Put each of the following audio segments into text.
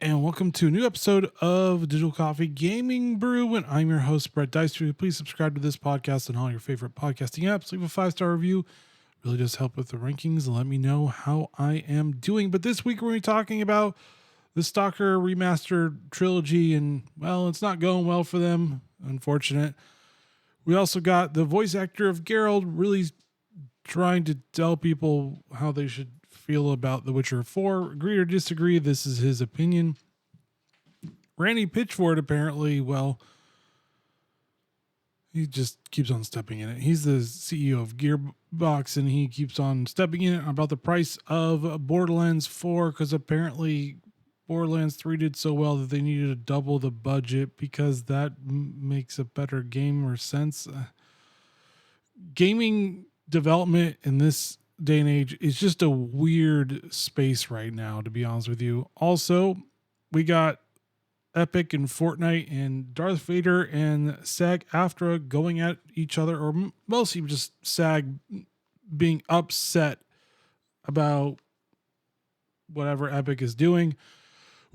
and welcome to a new episode of Digital Coffee Gaming Brew. And I'm your host, Brett Deister. Please subscribe to this podcast on all your favorite podcasting apps. Leave a 5-star review. Really does help with the rankings and let me know how I am doing. But this week we're going to be talking about the Stalker remastered trilogy, and well, it's not going well for them. Unfortunate. We also got the voice actor of Geralt really trying to tell people how they should feel about The Witcher 4. Agree or disagree, this is his opinion. Randy Pitchford apparently, well, he just keeps on stepping in it. He's the CEO of Gearbox, and he keeps on stepping in it about the price of Borderlands 4, because apparently Borderlands 3 did so well that they needed to double the budget because that makes a better game or sense. Gaming development in this day and age is just a weird space right now, to be honest with you. Also, we got Epic and Fortnite and Darth Vader and SAG-AFTRA going at each other, or mostly just SAG being upset about whatever Epic is doing.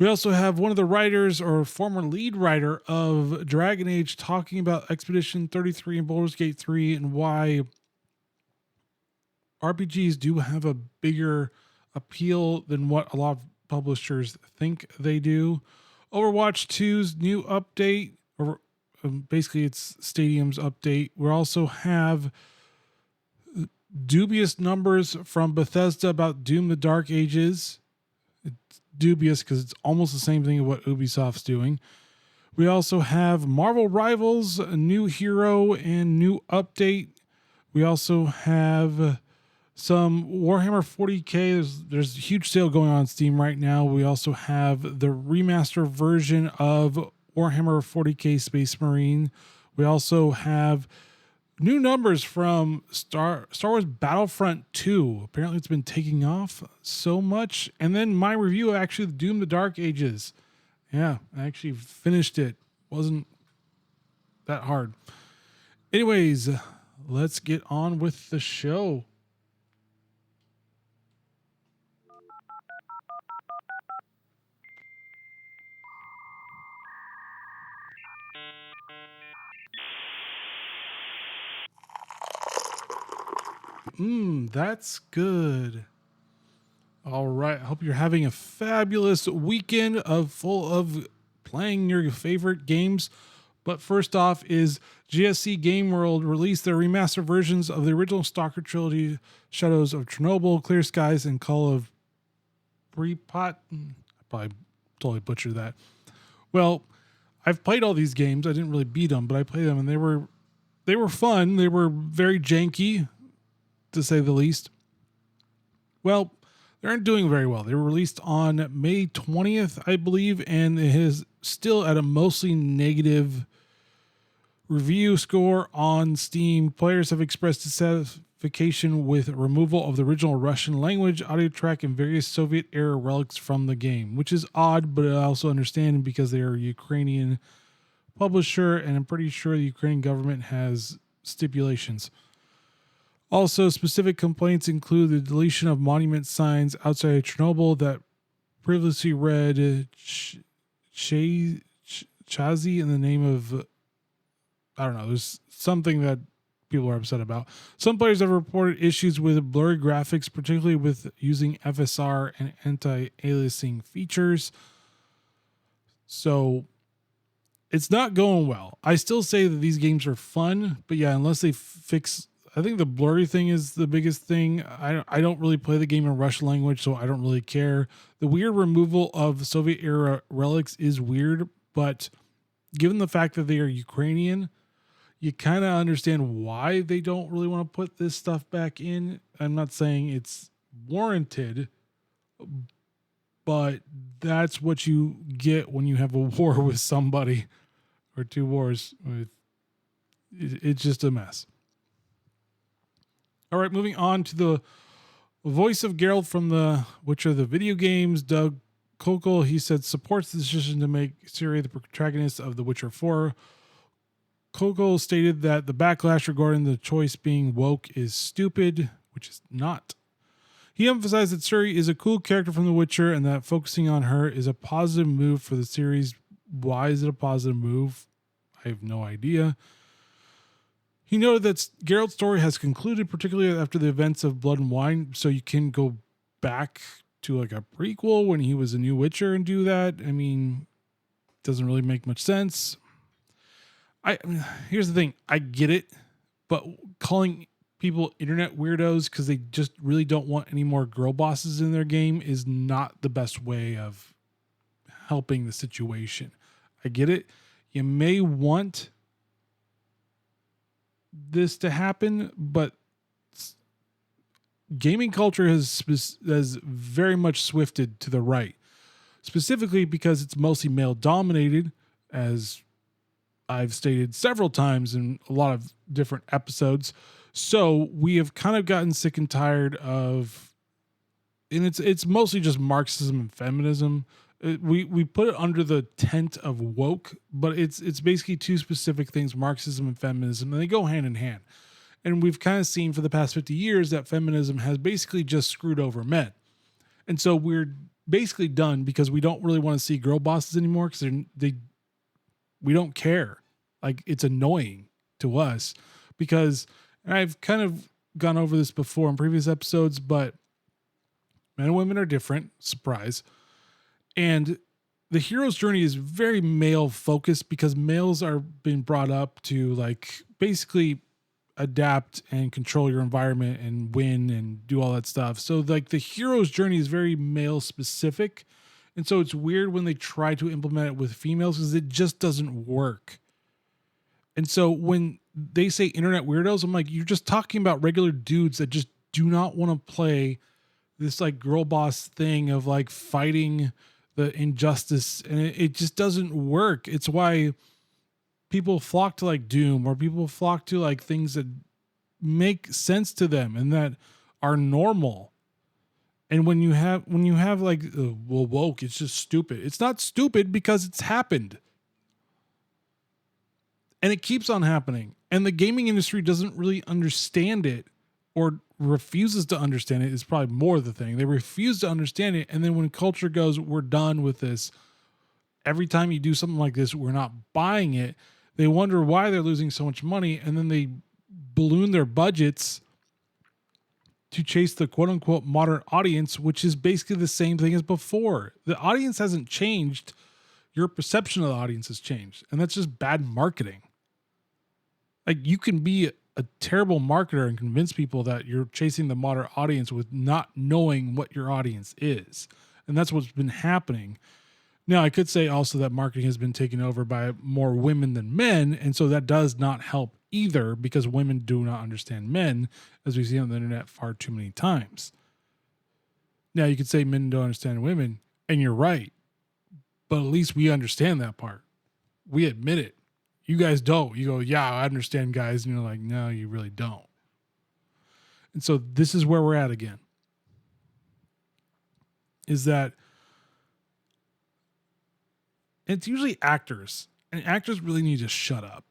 We also have one of the writers or former lead writer of Dragon Age talking about Expedition 33 and Baldur's Gate 3 and why RPGs do have a bigger appeal than what a lot of publishers think they do. Overwatch 2's new update, or basically it's Stadium's update. We also have dubious numbers from Bethesda about Doom the Dark Ages. It's dubious because it's almost the same thing as what Ubisoft's doing. We also have Marvel Rivals, a new hero and new update. We also have some Warhammer 40k. There's a huge sale going on Steam right now. We also have the remaster version of Warhammer 40k Space Marine. We also have new numbers from Star Wars Battlefront II. Apparently it's been taking off so much. And then my review, actually, of Doom the Dark Ages. Yeah, I actually finished it. Wasn't that hard. Anyways, let's get on with the show. That's good. All right. I hope you're having a fabulous weekend full of playing your favorite games. But first off is GSC Game World released their remastered versions of the original Stalker trilogy, Shadows of Chernobyl, Clear Skies, and Call of Pripyat. I probably totally butchered that. Well, I've played all these games. I didn't really beat them, but I played them, and they were fun. They were very janky, to say the least. Well, they aren't doing very well. They were released on May 20th, I believe, and it is still at a mostly negative review score on Steam. Players have expressed dissatisfaction with removal of the original Russian language, audio track, and various Soviet-era relics from the game, which is odd, but I also understand because they are a Ukrainian publisher, and I'm pretty sure the Ukrainian government has stipulations. Also, specific complaints include the deletion of monument signs outside of Chernobyl that previously read Chazy in the name of, I don't know, there's something that people are upset about. Some players have reported issues with blurry graphics, particularly with using FSR and anti-aliasing features. So it's not going well. I still say that these games are fun, but yeah, unless they fix, I think the blurry thing is the biggest thing. I don't really play the game in Russian language, so I don't really care. The weird removal of Soviet era relics is weird, but given the fact that they are Ukrainian, you kind of understand why they don't really want to put this stuff back in. I'm not saying it's warranted, but that's what you get when you have a war with somebody, or two wars. It's just a mess. All right, moving on to the voice of Geralt from the Witcher the video games, Doug Kokel. He said supports the decision to make Ciri the protagonist of The Witcher 4. Kokel stated that the backlash regarding the choice being woke is stupid, which is not. He emphasized that Ciri is a cool character from The Witcher and that focusing on her is a positive move for the series. Why is it a positive move? I have no idea. He noted that Geralt's story has concluded, particularly after the events of Blood and Wine, so you can go back to like a prequel when he was a new Witcher and do that. I mean, doesn't really make much sense. Here's the thing. I get it, but calling people internet weirdos because they just really don't want any more girl bosses in their game is not the best way of helping the situation. I get it. You may want this to happen, but gaming culture has very much swifted to the right, specifically because it's mostly male dominated, as I've stated several times in a lot of different episodes. So we have kind of gotten sick and tired of, and it's mostly just Marxism and feminism. We put it under the tent of woke, but it's basically two specific things: Marxism and feminism, and they go hand in hand. And we've kind of seen for the past 50 years that feminism has basically just screwed over men. And so we're basically done because we don't really want to see girl bosses anymore because we don't care. Like, it's annoying to us because, and I've kind of gone over this before in previous episodes, but men and women are different. Surprise. And the hero's journey is very male focused because males are being brought up to like basically adapt and control your environment and win and do all that stuff. So like the hero's journey is very male specific. And so it's weird when they try to implement it with females because it just doesn't work. And so when they say internet weirdos, I'm like, you're just talking about regular dudes that just do not want to play this like girl boss thing of like fighting the injustice. And it just doesn't work. It's why people flock to like Doom, or people flock to like things that make sense to them and that are normal. And when you have like, well, woke, it's just stupid. It's not stupid because it's happened. And it keeps on happening. And the gaming industry doesn't really understand it, or refuses to understand it is probably more the thing. They refuse to understand it. And then when culture goes, we're done with this. Every time you do something like this, we're not buying it. They wonder why they're losing so much money. And then they balloon their budgets to chase the quote unquote modern audience, which is basically the same thing as before. The audience hasn't changed. Your perception of the audience has changed. And that's just bad marketing. Like, you can be a terrible marketer and convince people that you're chasing the modern audience with not knowing what your audience is. And that's what's been happening. Now, I could say also that marketing has been taken over by more women than men. And so that does not help either, because women do not understand men, as we see on the internet far too many times. Now, you could say men don't understand women, and you're right. But at least we understand that part. We admit it. You guys don't. You go, yeah, I understand, guys. And you're like, no, you really don't. And so this is where we're at again. Is that it's usually actors. And actors really need to shut up,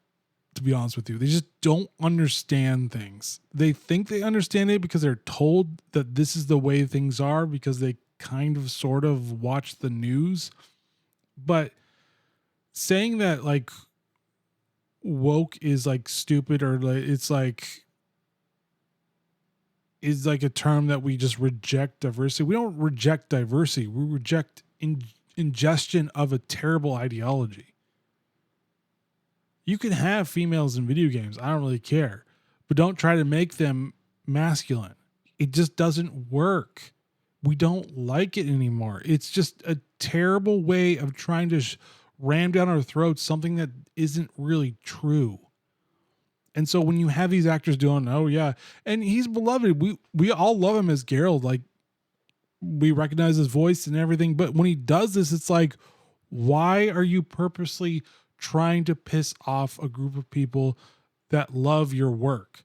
to be honest with you. They just don't understand things. They think they understand it because they're told that this is the way things are because they kind of sort of watch the news. But saying that like woke is like stupid, or like it's like is like a term that we just reject diversity. We don't reject diversity. We reject ingestion of a terrible ideology. You can have females in video games. I don't really care, but don't try to make them masculine. It just doesn't work. We don't like it anymore. It's just a terrible way of trying to ram down our throats something that isn't really true. And so when you have these actors doing, oh yeah, and he's beloved. We all love him as Geralt. Like, we recognize his voice and everything. But when he does this, it's like, why are you purposely trying to piss off a group of people that love your work?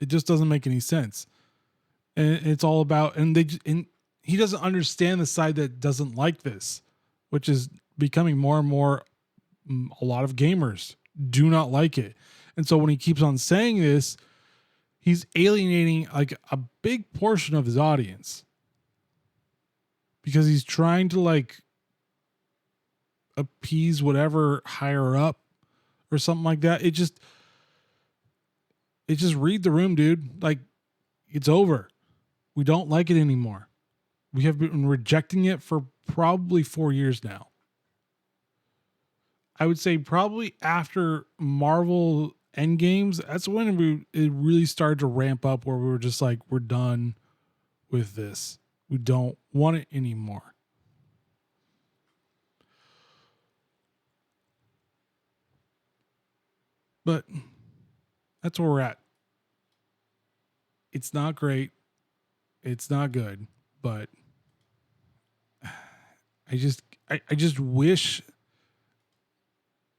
It just doesn't make any sense. And it's all about, and he doesn't understand the side that doesn't like this, which is becoming more and more. A lot of gamers do not like it. And so when he keeps on saying this, he's alienating like a big portion of his audience because he's trying to like appease whatever higher up or something like that. It just read the room, dude. Like, it's over. We don't like it anymore. We have been rejecting it for probably 4 years now. I would say probably after Marvel Endgames, that's when it really started to ramp up, where we were just like, we're done with this. We don't want it anymore. But that's where we're at. It's not great. It's not good, but I just wish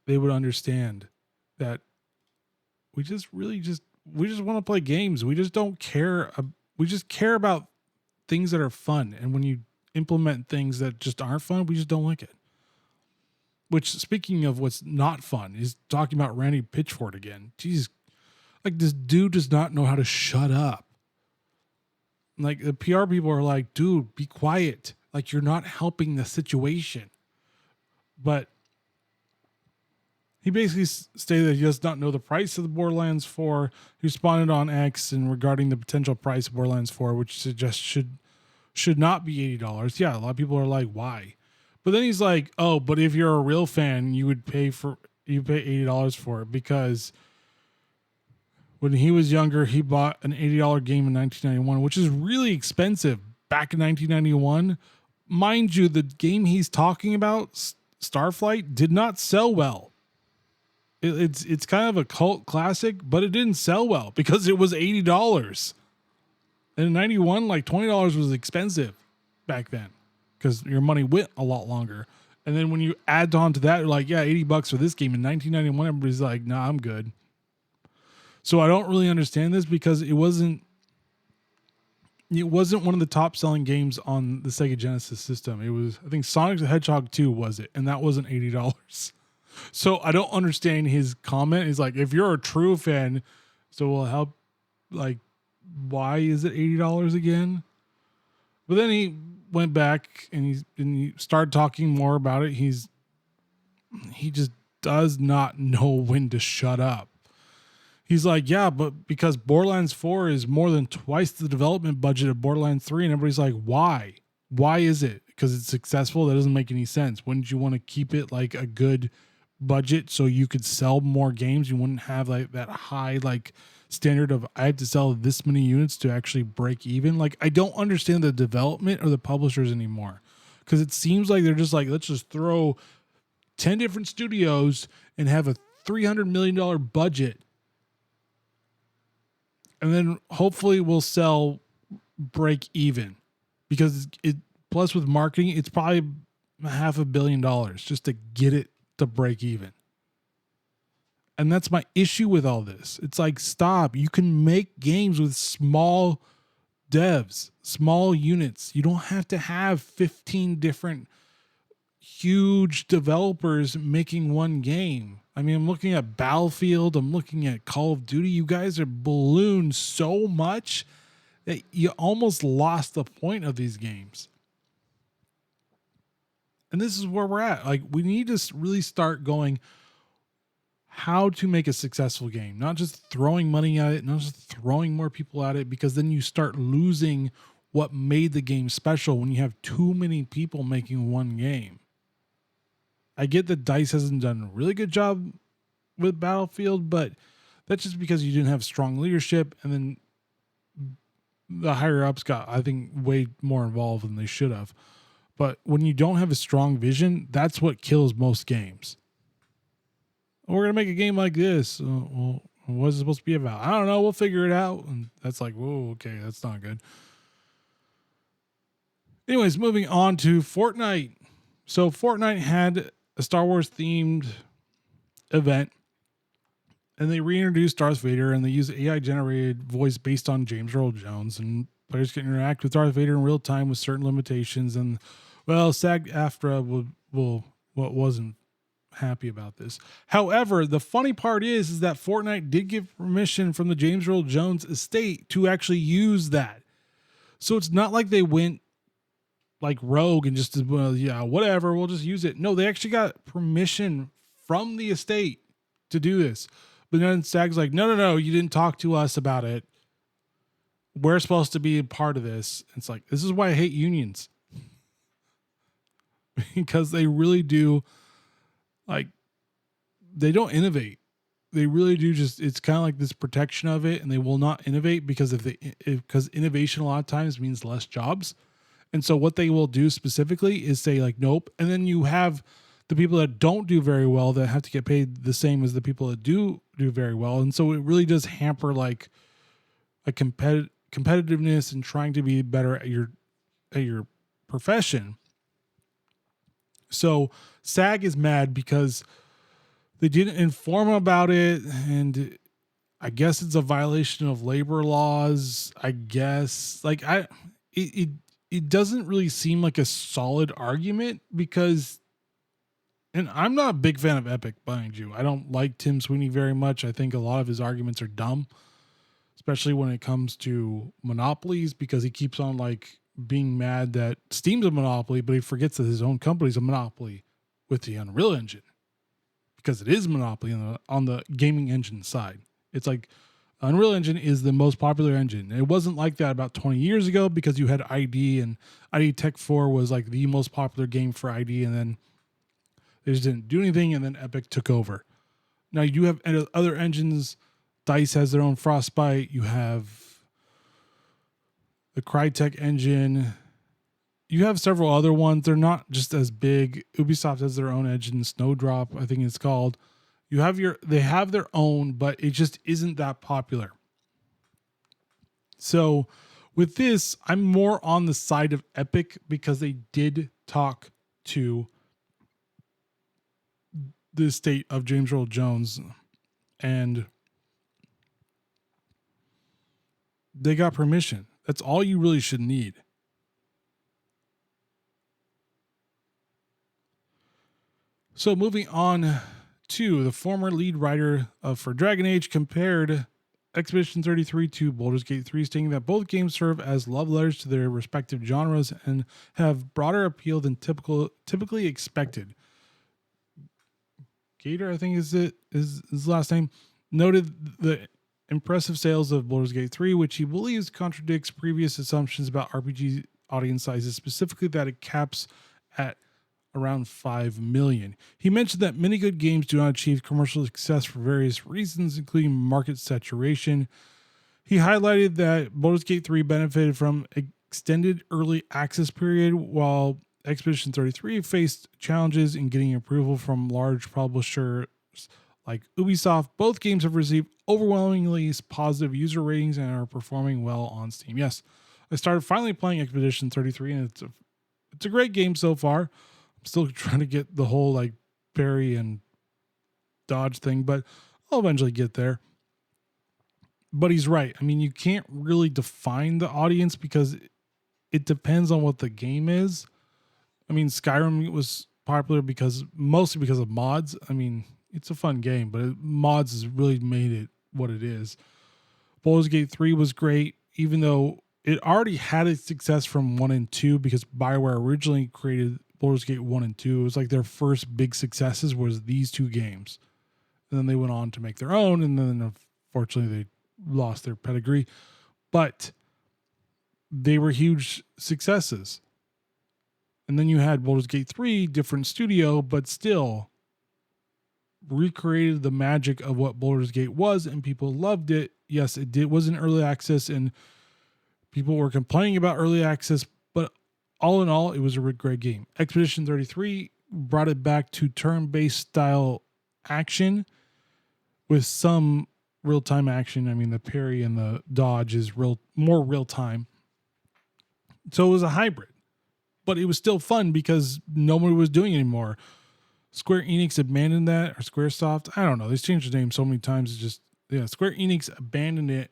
they would understand that we just want to play games. We just don't care. We just care about things that are fun. And when you implement things that just aren't fun, we just don't like it. Which, speaking of what's not fun, is talking about Randy Pitchford again. Jesus, like, this dude does not know how to shut up. Like, the PR people are like, dude, be quiet. Like, you're not helping the situation. But he basically stated that he does not know the price of the Borderlands 4. He responded on X and regarding the potential price of Borderlands 4, which suggests should not be $80. Yeah, a lot of people are like, why? But then he's like, oh, but if you're a real fan, you pay $80 for it, because when he was younger, he bought an $80 game in 1991, which is really expensive back in 1991. Mind you, the game he's talking about, Starflight, did not sell well. It's kind of a cult classic, but it didn't sell well because it was $80. And in 91, like $20 was expensive back then, because your money went a lot longer. And then when you add on to that, you're like, yeah, $80 for this game in 1991, everybody's like, nah, I'm good. So I don't really understand this, because it wasn't one of the top selling games on the Sega Genesis system. It was, I think, Sonic the Hedgehog 2 was it, and that wasn't $80. So I don't understand his comment. He's like, if you're a true fan, so we'll help, like, why is it $80 again? But then he went back and he started talking more about it. He just does not know when to shut up. He's like, yeah, but because Borderlands 4 is more than twice the development budget of Borderlands 3, and everybody's like, why? Why is it? Because it's successful? That doesn't make any sense. Wouldn't you want to keep it like a good budget so you could sell more games? You wouldn't have like that high like standard of, I have to sell this many units to actually break even. Like, I don't understand the development or the publishers anymore, because it seems like they're just like, let's just throw 10 different studios and have a $300 million budget, and then hopefully we'll sell break even, because it plus with marketing, it's probably $500 million just to get it to break even. And that's my issue with all this. It's like, stop. You can make games with small devs, small units. You don't have to have 15 different huge developers making one game. I mean, I'm looking at Battlefield. I'm looking at Call of Duty. You guys are ballooned so much that you almost lost the point of these games. And this is where we're at. Like, we need to really start going, how to make a successful game, not just throwing money at it, not just throwing more people at it, because then you start losing what made the game special when you have too many people making one game. I get that DICE hasn't done a really good job with Battlefield, but that's just because you didn't have strong leadership, and then the higher ups got, I think, way more involved than they should have. But when you don't have a strong vision, that's what kills most games. We're going to make a game like this. Well, what's it supposed to be about? I don't know. We'll figure it out. And that's like, whoa, okay, that's not good. Anyways, moving on to Fortnite. So Fortnite had a Star Wars themed event, and they reintroduced Darth Vader, and they used AI generated voice based on James Earl Jones, and players can interact with Darth Vader in real time with certain limitations. And well, SAG-AFTRA what wasn't happy about this. However, the funny part is that Fortnite did give permission from the James Earl Jones estate to actually use that. So it's not like they went like rogue and just, well, yeah, whatever, we'll just use it. No, they actually got permission from the estate to do this. But then SAG's like, no, you didn't talk to us about it. We're supposed to be a part of this. It's like, this is why I hate unions. Because they really do, like, they don't innovate. They really do just, it's kind of like this protection of it, and they will not innovate because because innovation a lot of times means less jobs. And so what they will do specifically is say like, nope. And then you have the people that don't do very well that have to get paid the same as the people that do very well. And so it really does hamper like a competitiveness and trying to be better at your profession. So SAG is mad because they didn't inform about it, and I guess it's a violation of labor laws. I guess like it doesn't really seem like a solid argument because, and I'm not a big fan of Epic, mind you. I don't like Tim Sweeney very much. I think a lot of his arguments are dumb, especially when it comes to monopolies, because he keeps on like being mad that Steam's a monopoly, but he forgets that his own company's a monopoly with the Unreal Engine, because it is a monopoly on the gaming engine side. It's like Unreal Engine is the most popular engine. It wasn't like that about 20 years ago because you had ID, and ID Tech 4 was like the most popular game for ID, and then they just didn't do anything, and then Epic took over. Now you have other engines. DICE has their own Frostbite. You have the Crytek engine. You have several other ones. They're not just as big. Ubisoft has their own engine, Snowdrop, I think it's called. They have their own, but it just isn't that popular. So with this, I'm more on the side of Epic because they did talk to the estate of James Earl Jones, and they got permission. That's all you really should need. So moving on to the former lead writer for Dragon Age compared Expedition 33 to Baldur's Gate 3, stating that both games serve as love letters to their respective genres and have broader appeal than typically expected. Gator, I think is his last name, noted the impressive sales of Baldur's Gate 3, which he believes contradicts previous assumptions about RPG audience sizes, specifically that it caps at around 5 million. He mentioned that many good games do not achieve commercial success for various reasons, including market saturation. He highlighted that Baldur's Gate 3 benefited from extended early access period, while Expedition 33 faced challenges in getting approval from large publishers like Ubisoft. Both games have received overwhelmingly positive user ratings and are performing well on Steam. Yes, I started finally playing Expedition 33, and it's a great game so far. I'm still trying to get the whole like parry and dodge thing, but I'll eventually get there. But he's right. I mean, you can't really define the audience because it depends on what the game is. I mean, Skyrim was popular mostly because of mods. I mean, it's a fun game, but mods has really made it what it is. Baldur's Gate 3 was great, even though it already had its success from 1 and 2 because BioWare originally created Baldur's Gate 1 and 2. It was like their first big successes was these two games. And then they went on to make their own, and then unfortunately they lost their pedigree. But they were huge successes. And then you had Baldur's Gate 3, different studio, but still recreated the magic of what Baldur's Gate was, and people loved it. Yes, it was in early access, and people were complaining about early access, but all in all, it was a great game. Expedition 33 brought it back to turn-based style action with some real-time action. I mean, the parry and the dodge is more real-time. So it was a hybrid, but it was still fun because nobody was doing it anymore. Square Enix abandoned that, or Squaresoft. I don't know. They've changed the name so many times. Square Enix abandoned it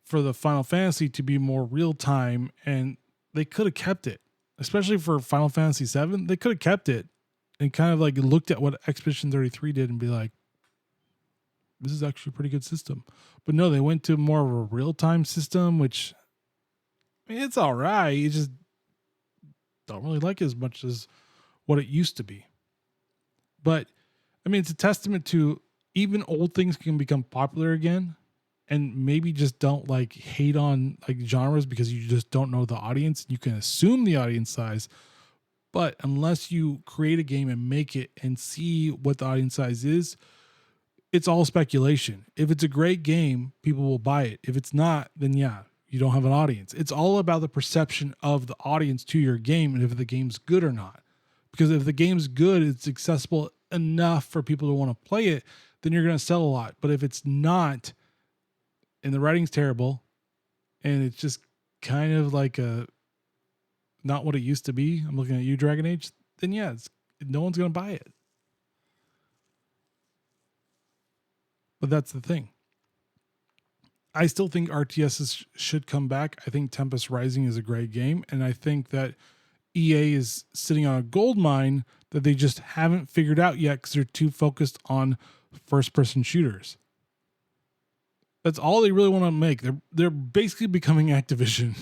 for the Final Fantasy to be more real-time, and they could have kept it, especially for Final Fantasy VII. They could have kept it and kind of like looked at what Expedition 33 did and be like, this is actually a pretty good system. But no, they went to more of a real-time system, which, I mean, it's all right. You just don't really like it as much as what it used to be. But I mean, it's a testament to even old things can become popular again, and maybe just don't like hate on like genres because you just don't know the audience. You can assume the audience size, but unless you create a game and make it and see what the audience size is, it's all speculation. If it's a great game, people will buy it. If it's not, then yeah, you don't have an audience. It's all about the perception of the audience to your game and if the game's good or not. Because if the game's good, it's accessible enough for people to want to play it, then you're going to sell a lot. But if it's not, and the writing's terrible, and it's just kind of like not what it used to be, I'm looking at you, Dragon Age, then yeah, no one's going to buy it. But that's the thing. I still think RTSs should come back. I think Tempest Rising is a great game, and I think that EA is sitting on a gold mine that they just haven't figured out yet because they're too focused on first-person shooters. That's all they really want to make. They're basically becoming Activision,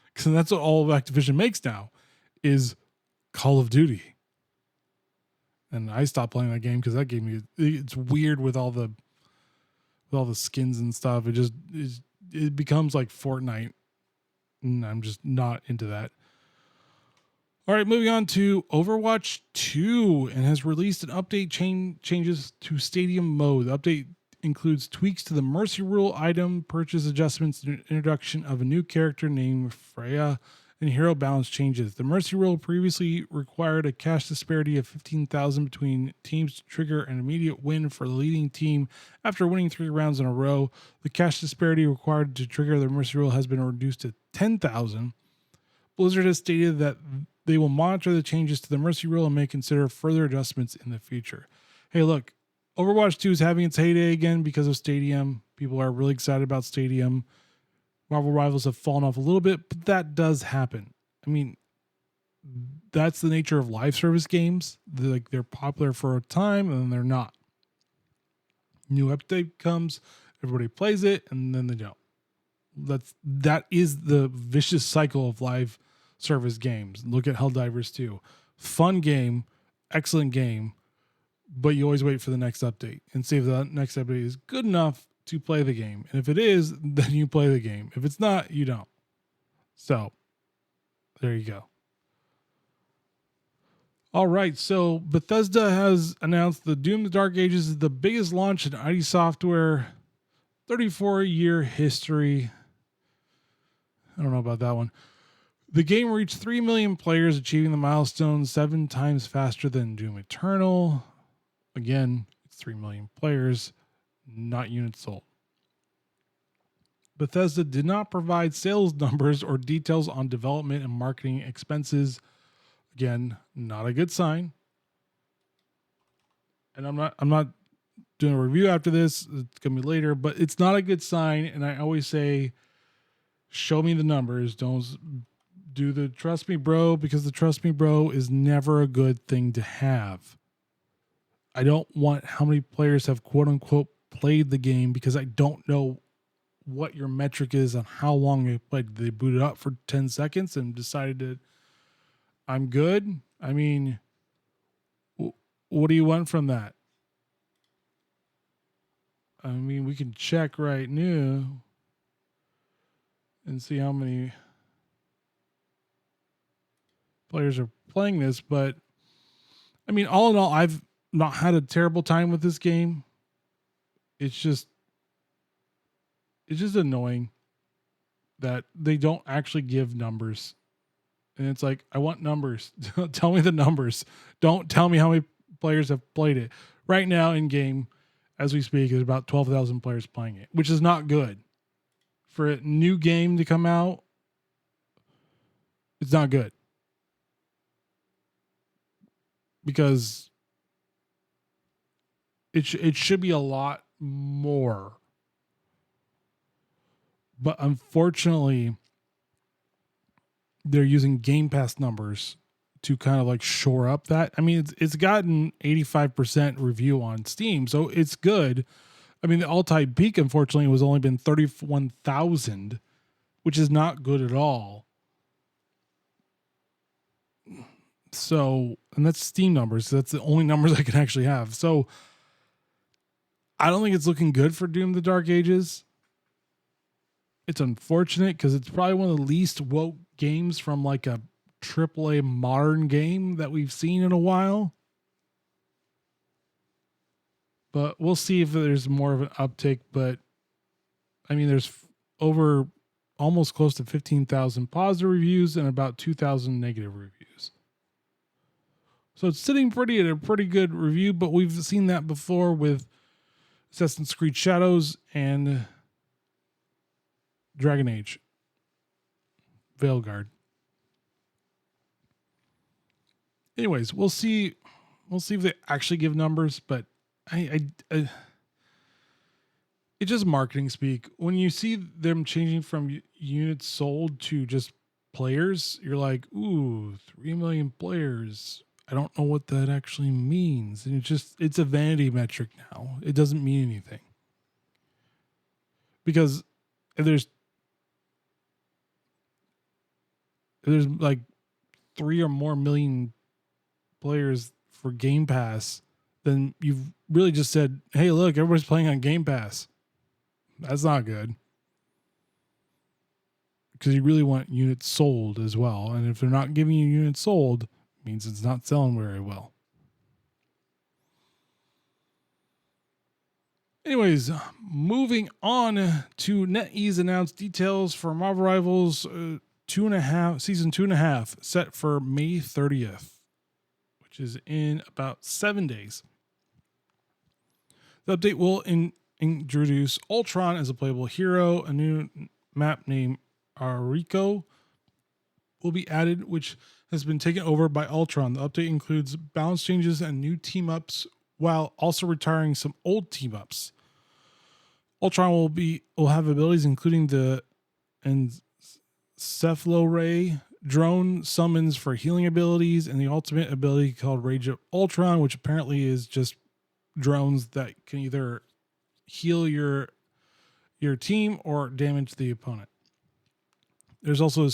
because that's what all of Activision makes now, is Call of Duty. And I stopped playing that game because that game, it's weird with all the skins and stuff. It becomes like Fortnite, and I'm just not into that. All right, moving on to Overwatch 2, and has released an update changes to Stadium mode. The update includes tweaks to the Mercy Rule item, purchase adjustments, and introduction of a new character named Freya, and hero balance changes. The Mercy Rule previously required a cash disparity of 15,000 between teams to trigger an immediate win for the leading team after winning 3 rounds in a row. The cash disparity required to trigger the Mercy Rule has been reduced to 10,000. Blizzard has stated that they will monitor the changes to the Mercy Rule and may consider further adjustments in the future. Hey, look, Overwatch 2 is having its heyday again because of Stadium. People are really excited about Stadium. Marvel Rivals have fallen off a little bit, but that does happen. I mean, that's the nature of live service games. They're popular for a time and then they're not. New update comes, everybody plays it, and then they don't. That is the vicious cycle of live service games. Look at Helldivers 2. Fun game, excellent game, but you always wait for the next update and see if the next update is good enough to play the game. And if it is, then you play the game. If it's not, you don't. So, there you go. All right, so Bethesda has announced the Doom the Dark Ages is the biggest launch in ID Software 34-year history. I don't know about that one. The game reached 3 million players, achieving the milestone 7 times faster than Doom Eternal. Again, it's 3 million players, not units sold. Bethesda did not provide sales numbers or details on development and marketing expenses. Again, not a good sign. And I'm not doing a review after this. It's gonna be later, but it's not a good sign. And I always say, show me the numbers. Don't do the trust me bro, because the trust me bro is never a good thing to have. I don't want how many players have quote unquote played the game, because I don't know what your metric is on how long they played. Did they boot it up for 10 seconds and decided that I'm good? I mean, what do you want from that? I mean, we can check right now and see how many players are playing this, but I mean, all in all, I've not had a terrible time with this game. It's just annoying that they don't actually give numbers. And it's like, I want numbers. Tell me the numbers. Don't tell me how many players have played it. Right now in game, as we speak, there's about 12,000 players playing it, which is not good. For a new game to come out, it's not good. Because it should be a lot more. But unfortunately, they're using Game Pass numbers to kind of like shore up that. I mean, it's gotten 85% review on Steam, so it's good. I mean, the all-time peak, unfortunately, was only been 31,000, which is not good at all. So, and that's Steam numbers. So that's the only numbers I can actually have. So, I don't think it's looking good for Doom: The Dark Ages. It's unfortunate because it's probably one of the least woke games from like a AAA modern game that we've seen in a while. But we'll see if there's more of an uptick. But I mean, there's over almost close to 15,000 positive reviews and about 2,000 negative reviews. So it's sitting pretty at a pretty good review, but we've seen that before with Assassin's Creed Shadows and Dragon Age, Veilguard. Anyways, we'll see if they actually give numbers, but I it's just marketing speak. When you see them changing from units sold to just players, you're like, ooh, 3 million players. I don't know what that actually means. And it's a vanity metric now. It doesn't mean anything. Because if there's like 3 or more million players for Game Pass, then you've really just said, hey, look, everybody's playing on Game Pass. That's not good. Because you really want units sold as well. And if they're not giving you units sold, it means it's not selling very well. Anyways, moving on to NetEase announced details for Marvel Rivals season 2.5, set for May 30th, which is in about 7 days. The update will introduce Ultron as a playable hero. A new map named Arico will be added, which has been taken over by Ultron. The update includes balance changes and new team-ups, while also retiring some old team-ups. Ultron will have abilities including the Encephalo-Ray drone summons for healing abilities, and the ultimate ability called Rage of Ultron, which apparently is just drones that can either heal your team or damage the opponent. There's also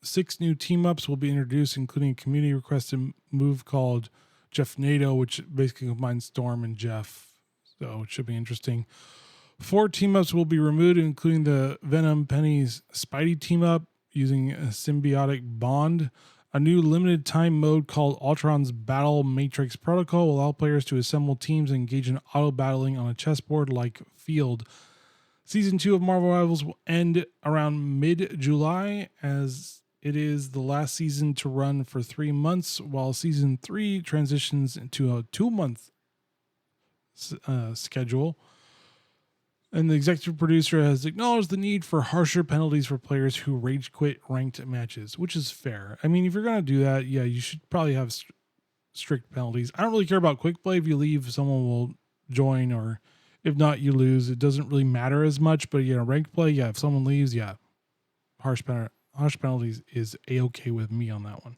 6 new team-ups will be introduced, including a community-requested move called Jeff NATO, which basically combines Storm and Jeff, so it should be interesting. 4 team-ups will be removed, including the Venom Penny's Spidey team-up using a symbiotic bond. A new limited-time mode called Ultron's Battle Matrix Protocol will allow players to assemble teams and engage in auto-battling on a chessboard-like field. Season 2 of Marvel Rivals will end around mid-July, as it is the last season to run for 3 months, while Season 3 transitions into a 2-month schedule. And the executive producer has acknowledged the need for harsher penalties for players who rage quit ranked matches, which is fair. I mean, if you're going to do that, yeah, you should probably have strict penalties. I don't really care about quick play. If you leave, someone will join, or if not, you lose. It doesn't really matter as much, but ranked play, yeah, if someone leaves, yeah, harsh penalties is A-okay with me on that one.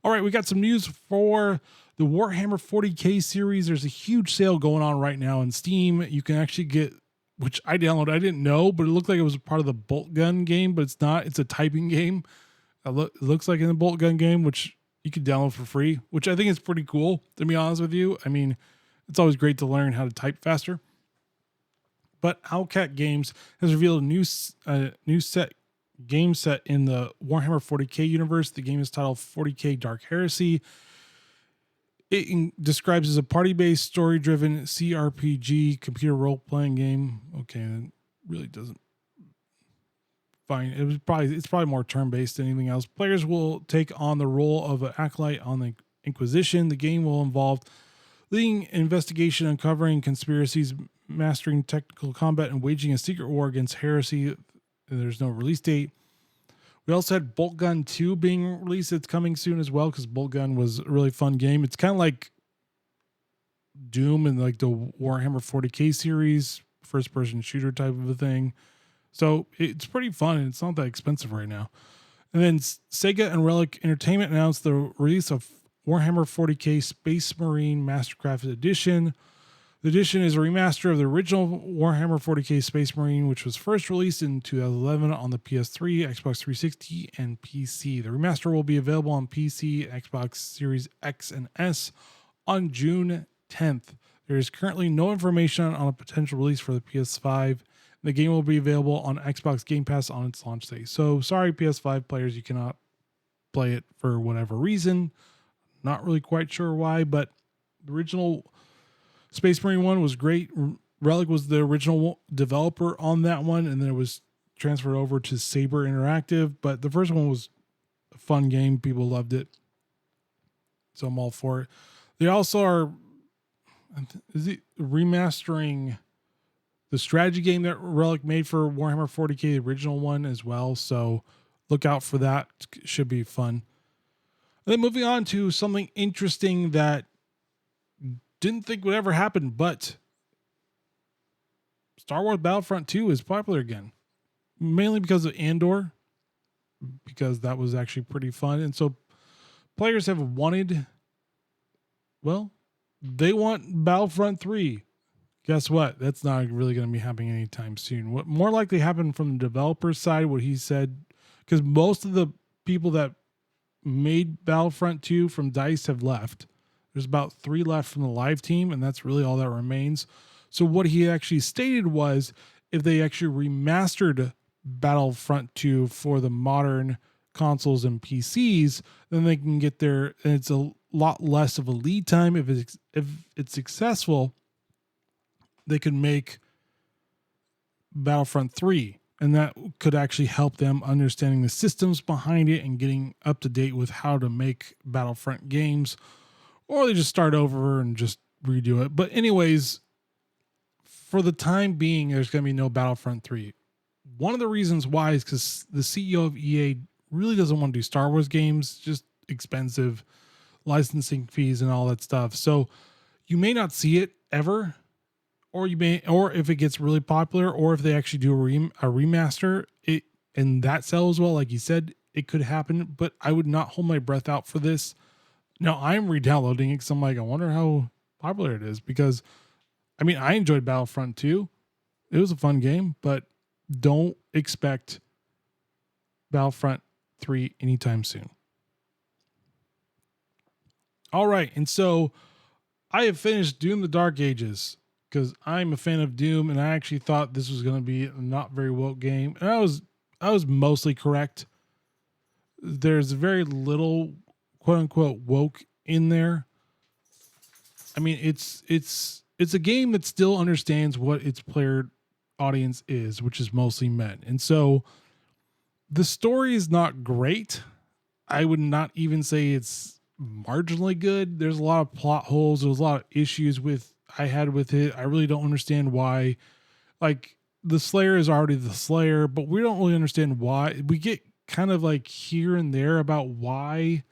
All right, we got some news for the Warhammer 40K series. There's a huge sale going on right now on Steam. You can actually get, which I downloaded. I didn't know, but it looked like it was part of the bolt gun game, but it's not. It's a typing game. It looks like in the bolt gun game, which you can download for free, which I think is pretty cool, to be honest with you. I mean, it's always great to learn how to type faster. But Owlcat Games has revealed a new game set in the Warhammer 40K universe. The game is titled 40K Dark Heresy. It describes as a party-based, story-driven CRPG computer role-playing game. Okay, it really doesn't. Fine, it's probably more turn-based than anything else. Players will take on the role of an acolyte on the Inquisition. The game will involve leading investigation, uncovering conspiracies, mastering technical combat, and waging a secret war against heresy. There's no release date. We also had Bolt Gun 2 being released. It's coming soon as well, because Bolt Gun was a really fun game. It's kind of like Doom and like the Warhammer 40K series, first-person shooter type of a thing. So it's pretty fun, and it's not that expensive right now. And then Sega and Relic Entertainment announced the release of Warhammer 40k Space Marine Mastercraft Edition. The edition is a remaster of the original Warhammer 40k Space Marine, which was first released in 2011 on the PS3, Xbox 360, and PC. The remaster will be available on PC, Xbox Series X and S on June 10th. There is currently no information on a potential release for the PS5. The game will be available on Xbox Game Pass on its launch day. So sorry, PS5 players, you cannot play it for whatever reason. Not really quite sure why, but the original Space Marine one was great. Relic was the original developer on that one, and then it was transferred over to Saber Interactive. But the first one was a fun game. People loved it. So I'm all for it. They also are remastering the strategy game that Relic made for Warhammer 40k, the original one as well. So look out for that. It should be fun. And then moving on to something interesting that didn't think would ever happen, but Star Wars Battlefront 2 is popular again. Mainly because of Andor, because that was actually pretty fun. And so players have wanted, well, they want Battlefront 3. Guess what? That's not really going to be happening anytime soon. What more likely happened from the developer side, what he said, because most of the people that made Battlefront 2 from DICE have left. There's about 3 left from the live team, and that's really all that remains. So what he actually stated was if they actually remastered Battlefront 2 for the modern consoles and PCs, then they can get there, and it's a lot less of a lead time. If it's successful, they could make Battlefront 3, and that could actually help them understanding the systems behind it and getting up to date with how to make Battlefront games, or they just start over and just redo it. But anyways, for the time being, there's going to be no Battlefront 3. One of the reasons why is because the CEO of EA really doesn't want to do Star Wars games, just expensive licensing fees and all that stuff. So you may not see it ever. Or if it gets really popular, or if they actually do a remaster, and that sells well, like you said, it could happen. But I would not hold my breath out for this. Now I'm re-downloading it because I'm like, I wonder how popular it is. Because, I mean, I enjoyed Battlefront 2. It was a fun game, but don't expect Battlefront 3 anytime soon. All right, and so I have finished Doom: The Dark Ages, because I'm a fan of Doom, and I actually thought this was going to be a not very woke game, and I was mostly correct. There's very little quote unquote woke in there. I mean, it's a game that still understands what its player audience is, which is mostly men, and so the story is not great. I would not even say it's marginally good. There's a lot of plot holes. There's a lot of issues I had with it. I really don't understand why. Like, the Slayer is already the Slayer, but we don't really understand why. We get kind of like here and there about why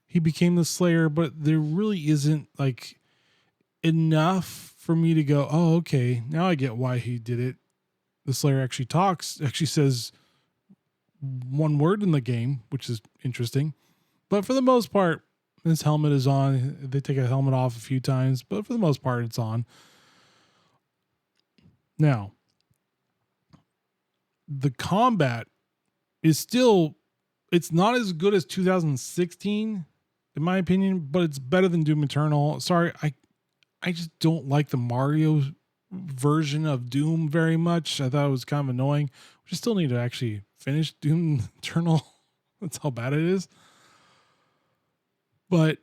he became the Slayer, but there really isn't like enough for me to go, oh, okay, now I get why he did it. The Slayer actually says one word in the game, which is interesting. But for the most part, his helmet is on. They take a helmet off a few times, but for the most part, it's on. Now, the combat is still, it's not as good as 2016, in my opinion, but it's better than Doom Eternal. Sorry, I just don't like the Mario version of Doom very much. I thought it was kind of annoying. We still need to actually finish Doom Eternal. That's how bad it is. But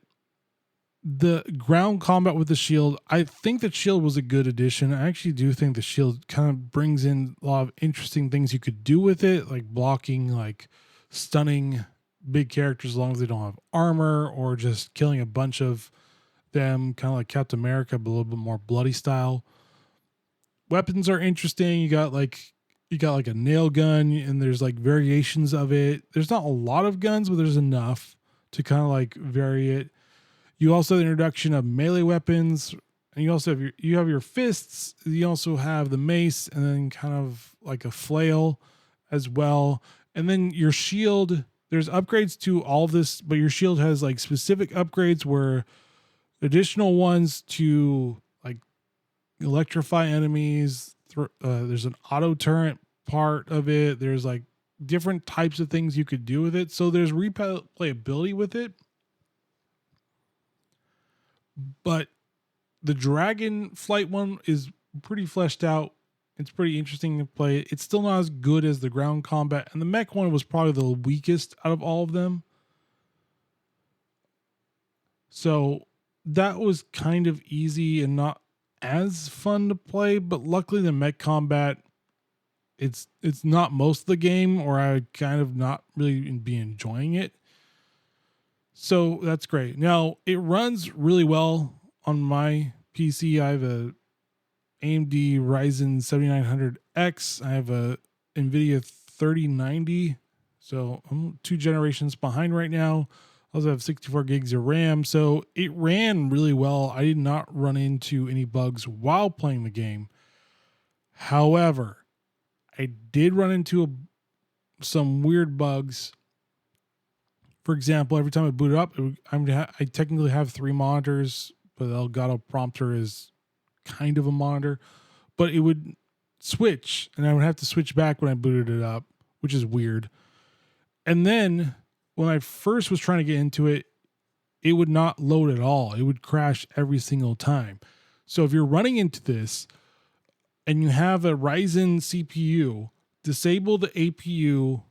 the ground combat with the shield, I think that shield was a good addition. I actually do think the shield kind of brings in a lot of interesting things you could do with it, like blocking, like stunning big characters as long as they don't have armor, or just killing a bunch of them, kind of like Captain America, but a little bit more bloody style. Weapons are interesting. You got like a nail gun, and there's like variations of it. There's not a lot of guns, but there's enough to kind of like vary it. You also have the introduction of melee weapons, and you also have your fists. You also have the mace, and then kind of like a flail as well. And then your shield there's upgrades to all of this, but your shield has like specific upgrades where additional ones to like electrify enemies. There's an auto turret part of it. There's like different types of things you could do with it. So there's replayability with it. But the dragon flight one is pretty fleshed out. It's pretty interesting to play. It's still not as good as the ground combat, and the mech one was probably the weakest out of all of them. So that was kind of easy and not as fun to play, but luckily the mech combat, it's not most of the game, or I would kind of not really be enjoying it. So that's great. Now it runs really well on my PC. I have a AMD Ryzen 7900X. I have a NVIDIA 3090. So I'm 2 generations behind right now. I also have 64 gigs of RAM. So it ran really well. I did not run into any bugs while playing the game. However, I did run into some weird bugs. For example, every time I boot it up, I technically have 3 monitors, but the Elgato prompter is kind of a monitor, but it would switch and I would have to switch back when I booted it up, which is weird. And then when I first was trying to get into it, it would not load at all. It would crash every single time. So if you're running into this and you have a Ryzen CPU, disable the APU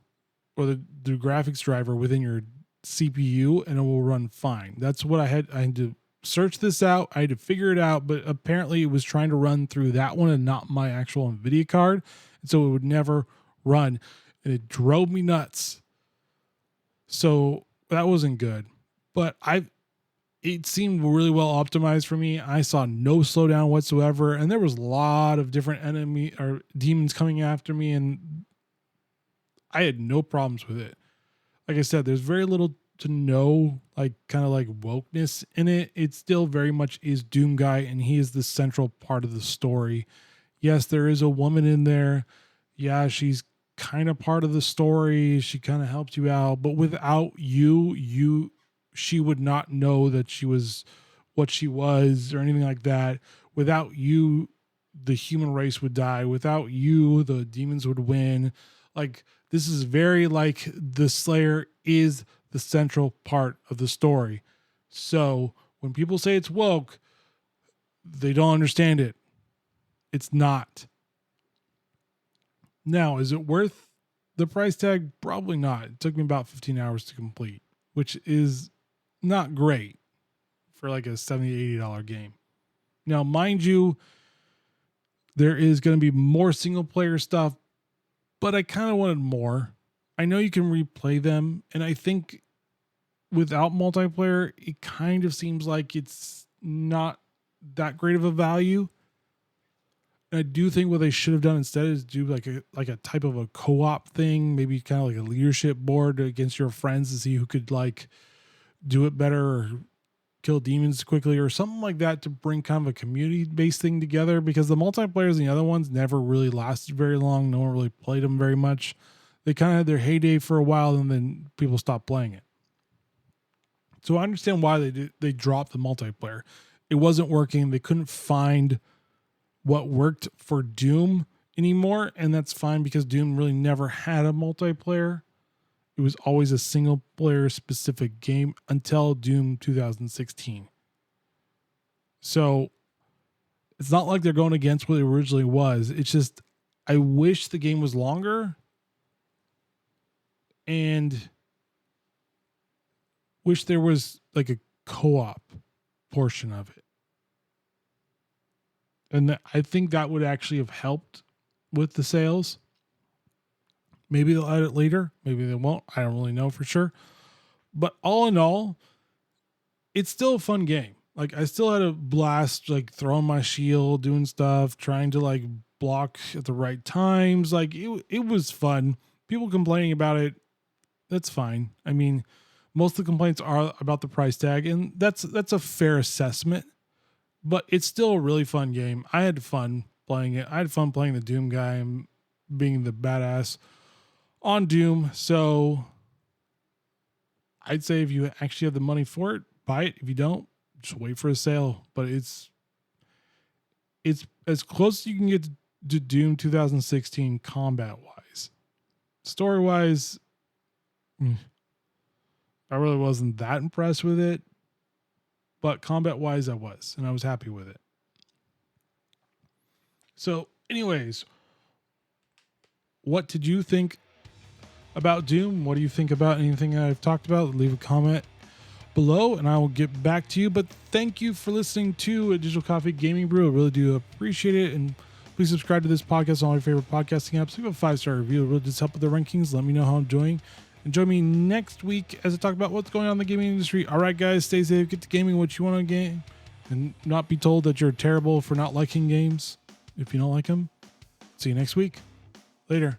or the graphics driver within your CPU and it will run fine. That's what I had to search this out. I had to figure it out, but apparently it was trying to run through that one and not my actual NVIDIA card. And so it would never run. And it drove me nuts. So that wasn't good. But it seemed really well optimized for me. I saw no slowdown whatsoever. And there was a lot of different enemy or demons coming after me. And I had no problems with it. Like I said, there's very little to know, like kind of like wokeness in it. It still very much is Doom Guy, and he is the central part of the story. Yes, there is a woman in there. Yeah, she's kind of part of the story. She kind of helps you out, but without she would not know that she was what she was or anything like that. Without you, the human race would die. Without you, the demons would win. Like, this is very like the Slayer is the central part of the story. So when people say it's woke, they don't understand it. It's not. Now, is it worth the price tag? Probably not. It took me about 15 hours to complete, which is not great for like a $70, $80 game. Now, mind you, there is going to be more single player stuff, but I kind of wanted more. I know you can replay them, and I think without multiplayer, it kind of seems like it's not that great of a value. And I do think what they should have done instead is do like a type of a co-op thing, maybe kind of like a leadership board against your friends to see who could like do it better or kill demons quickly or something like that to bring kind of a community-based thing together, because the multiplayers and the other ones never really lasted very long. No one really played them very much. They kind of had their heyday for a while and then people stopped playing it. So I understand why they dropped the multiplayer. It wasn't working. They couldn't find what worked for Doom anymore, and that's fine because Doom really never had a multiplayer. It was always a single player specific game until Doom 2016. So it's not like they're going against what it originally was. It's just, I wish the game was longer and wish there was like a co-op portion of it. And I think that would actually have helped with the sales. Maybe they'll add it later. Maybe they won't. I don't really know for sure. But all in all, it's still a fun game. Like, I still had a blast, like throwing my shield, doing stuff, trying to like block at the right times. Like it was fun. People complaining about it, that's fine. I mean, most of the complaints are about the price tag, and that's a fair assessment. But it's still a really fun game. I had fun playing it. I had fun playing the Doom guy and being the badass on Doom. So I'd say if you actually have the money for it, buy it. If you don't, just wait for a sale. But it's as close as you can get to Doom 2016 combat wise. Story wise, I really wasn't that impressed with it. But combat wise, I was, and I was happy with it. So, anyways, what did you think about Doom? What do you think about anything I've talked about? Leave a comment below and I will get back to you. But thank you for listening to a Digital Coffee Gaming Brew. I really do appreciate it. And please subscribe to this podcast on all your favorite podcasting apps. Leave a 5-star review. It really does help with the rankings. Let me know how I'm doing. And join me next week as I talk about what's going on in the gaming industry. All right, guys, stay safe. Get to gaming what you want to game. And not be told that you're terrible for not liking games if you don't like them. See you next week. Later.